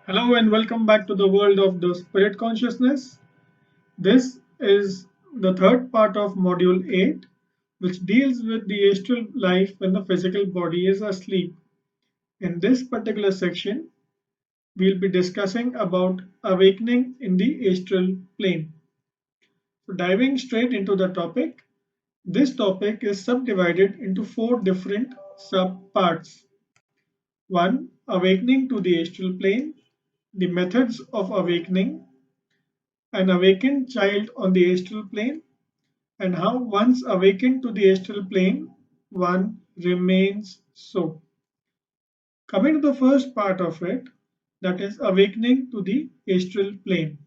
Hello and welcome back to the world of the spirit consciousness. This is the third part of Module 8, which deals with the astral life when the physical body is asleep. In this particular section, we'll be discussing about awakening in the astral plane. So diving straight into the topic, this topic is subdivided into four different subparts. 1. Awakening to the astral plane, the methods of awakening, an awakened child on the astral plane, and how once awakened to the astral plane, one remains so. Coming to the first part of it, that is awakening to the astral plane.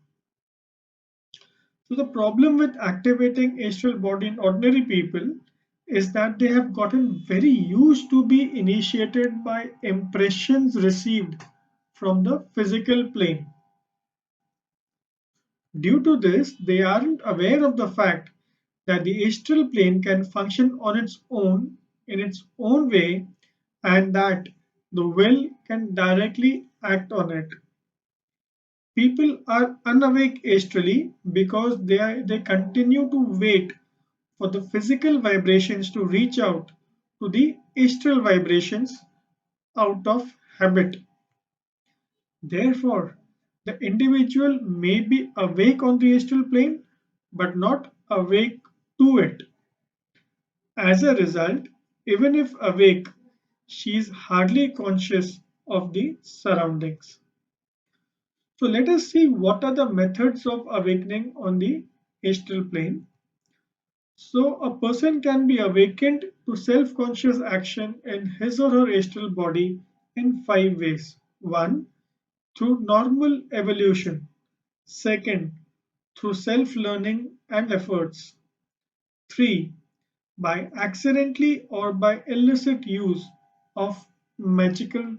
So the problem with activating astral body in ordinary people is that they have gotten very used to be initiated by impressions received from the physical plane. Due to this, they aren't aware of the fact that the astral plane can function on its own in its own way and that the will can directly act on it. People are unawake astrally because they continue to wait for the physical vibrations to reach out to the astral vibrations out of habit. Therefore, the individual may be awake on the astral plane but not awake to it. As a result, even if awake, she is hardly conscious of the surroundings. So let us see what are the methods of awakening on the astral plane. So a person can be awakened to self-conscious action in his or her astral body in five ways. 1. Through normal evolution. Second, through self-learning and efforts. 3. By accidentally or by illicit use of magical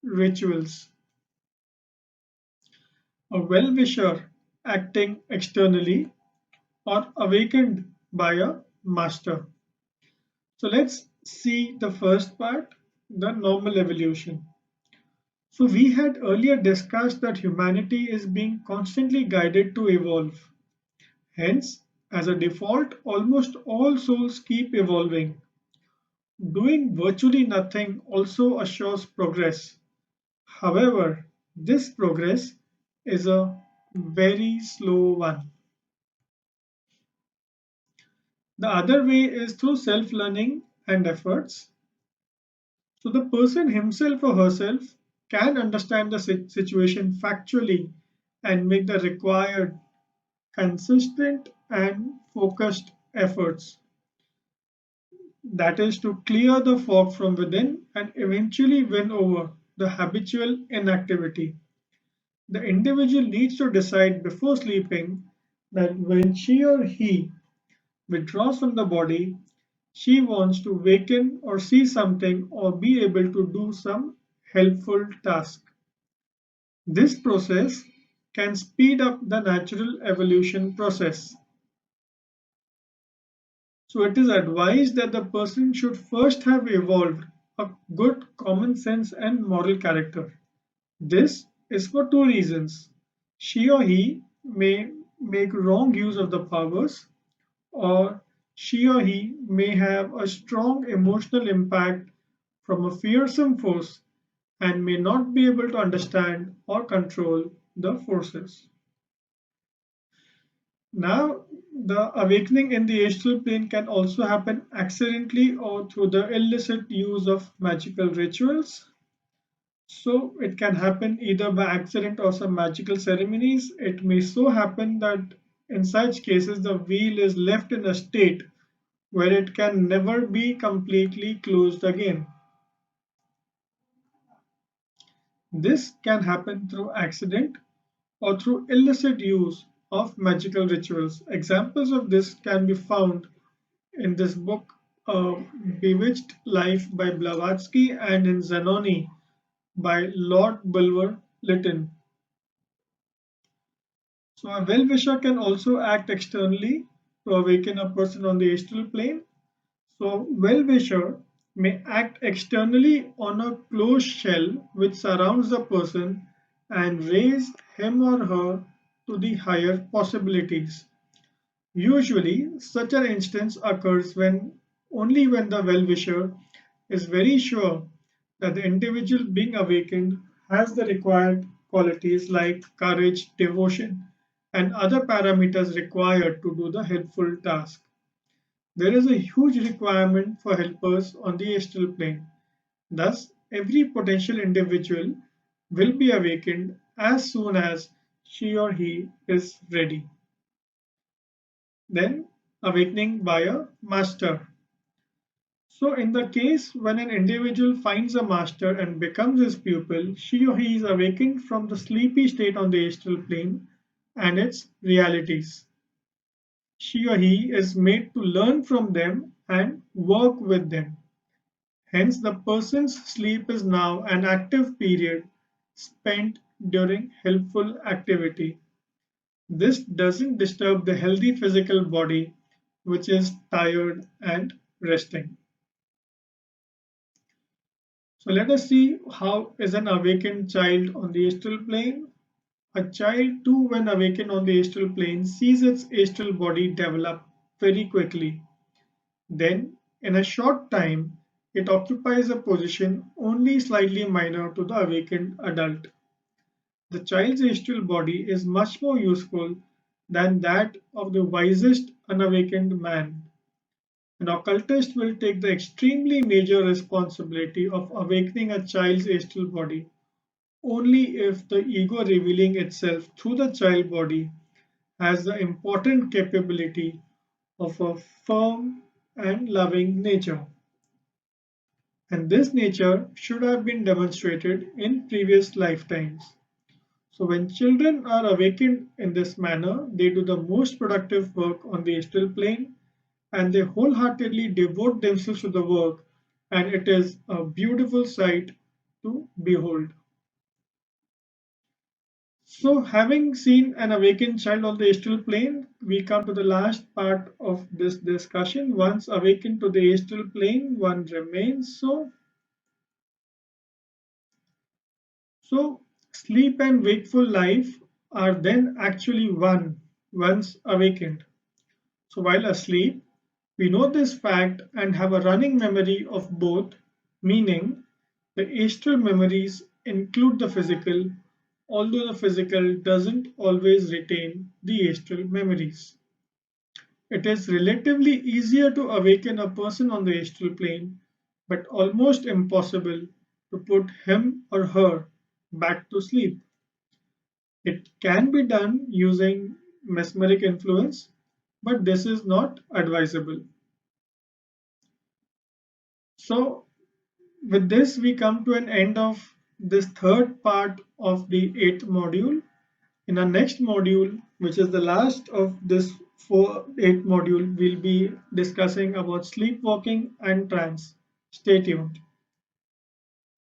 rituals. A well-wisher acting externally or awakened by a master. So let's see the first part, the normal evolution. So we had earlier discussed that humanity is being constantly guided to evolve. Hence, as a default, almost all souls keep evolving. Doing virtually nothing also assures progress. However, this progress is a very slow one. The other way is through self-learning and efforts. So the person himself or herself can understand the situation factually and make the required consistent and focused efforts. That is to clear the fog from within and eventually win over the habitual inactivity. The individual needs to decide before sleeping that when she or he withdraws from the body, she wants to waken or see something or be able to do some helpful task. This process can speed up the natural evolution process. So it is advised that the person should first have evolved a good common sense and moral character. This is for two reasons. She or he may make wrong use of the powers, or she or he may have a strong emotional impact from a fearsome force and may not be able to understand or control the forces. Now, the awakening in the astral plane can also happen accidentally or through the illicit use of magical rituals. So, it can happen either by accident or some magical ceremonies. It may so happen that in such cases, the wheel is left in a state where it can never be completely closed again. This can happen through accident or through illicit use of magical rituals. Examples of this can be found in this book, Bewitched Life by Blavatsky, and in Zanoni by Lord Bulwer Lytton. So, a well wisher can also act externally to awaken a person on the astral plane. So, well wisher may act externally on a closed shell which surrounds the person and raise him or her to the higher possibilities. Usually, such an instance occurs only when the well-wisher is very sure that the individual being awakened has the required qualities like courage, devotion, and other parameters required to do the helpful task. There is a huge requirement for helpers on the astral plane. Thus, every potential individual will be awakened as soon as she or he is ready. Then, awakening by a master. So, in the case when an individual finds a master and becomes his pupil, she or he is awakened from the sleepy state on the astral plane and its realities. She or he is made to learn from them and work with them. Hence, the person's sleep is now an active period spent during helpful activity. This doesn't disturb the healthy physical body, which is tired and resting. So let us see how is an awakened child on the astral plane. A child too when awakened on the astral plane sees its astral body develop very quickly. Then in a short time it occupies a position only slightly minor to the awakened adult. The child's astral body is much more useful than that of the wisest unawakened man. An occultist will take the extremely major responsibility of awakening a child's astral body only if the ego revealing itself through the child body has the important capability of a firm and loving nature. And this nature should have been demonstrated in previous lifetimes. So when children are awakened in this manner, they do the most productive work on the astral plane and they wholeheartedly devote themselves to the work, and it is a beautiful sight to behold. So, having seen an awakened child on the astral plane, we come to the last part of this discussion. Once awakened to the astral plane, one remains. So sleep and wakeful life are then actually one once awakened. So, while asleep, we know this fact and have a running memory of both, meaning the astral memories include the physical, although the physical doesn't always retain the astral memories. It is relatively easier to awaken a person on the astral plane, but almost impossible to put him or her back to sleep. It can be done using mesmeric influence, but this is not advisable. So, with this, we come to an end of this third part of the eighth module. In our next module, which is the last of this eighth module, we'll be discussing about sleepwalking and trance. Stay tuned.